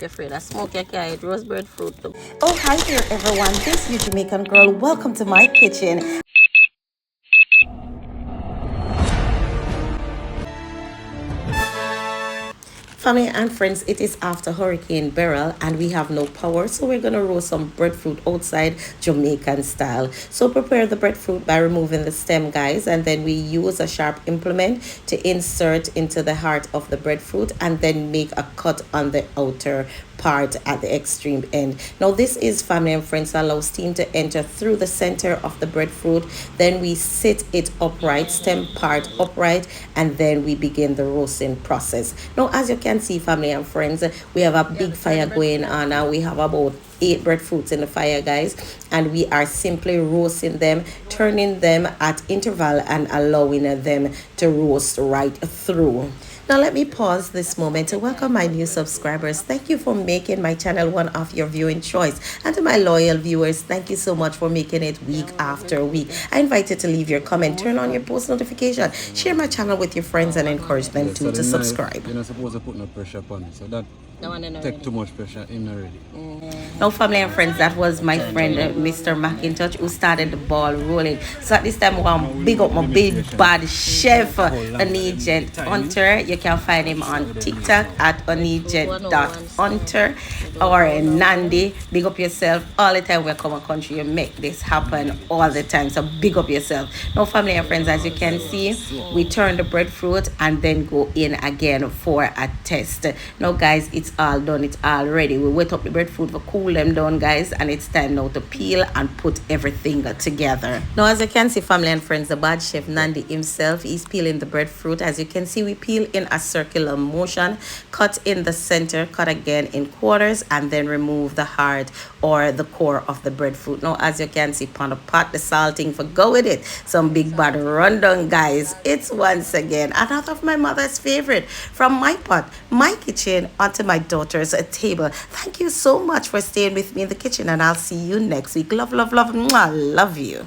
You're afraid of smoke, you can't eat roast breadfruit. Oh, hi there, everyone. This is your Jamaican girl. Welcome to my kitchen. Family and friends, it is after Hurricane Beryl and we have no power, so we're gonna roast some breadfruit outside Jamaican style. So prepare the breadfruit by removing the stem, guys, and then we use a sharp implement to insert into the heart of the breadfruit and then make a cut on the outer part at the extreme end. Now this is, family and friends, allow steam to enter through the center of the breadfruit. Then we sit it upright, stem part upright, and then we begin the roasting process. Now as you can see, family and friends, we have a big fire going on now. We have about 8 breadfruits in the fire, guys, and we are simply roasting them, turning them at interval and allowing them to roast right through. Now let me pause this moment to welcome my new subscribers. Thank you for making my channel one of your viewing choice. And to my loyal viewers, thank you so much for making it week after week. I invite you to leave your comment, turn on your post notification, share my channel with your friends, and encourage them to subscribe. You're not supposed to put no pressure upon it, so that take too much pressure in already. Now, family and friends, that was my friend Mr. McIntosh who started the ball rolling. So at this time, I want to big up my big bad chef, Onegent Hunter. You can find him on TikTok at onegent.hunter or Nandi. Big up yourself. All the time we come a country, you make this happen all the time. So big up yourself. Now, family and friends, as you can see, we turn the breadfruit and then go in again for a test. Now, guys, it's all done. It's all ready. We wet up the breadfruit for cool them down, guys, and it's time now to peel and put everything together. Now as you can see, family and friends, the bad chef Nandi himself is peeling the breadfruit. As you can see, we peel in a circular motion, cut in the center, cut again in quarters, and then remove the heart or the core of the breadfruit. Now as you can see on the pot, the salting for go with it, some big bad rundown, guys. It's once again another of my mother's favorite, from my pot, my kitchen, onto my daughter's table. Thank you so much for staying with me in the kitchen, and I'll see you next week. Love, love, love. Mwah, love you.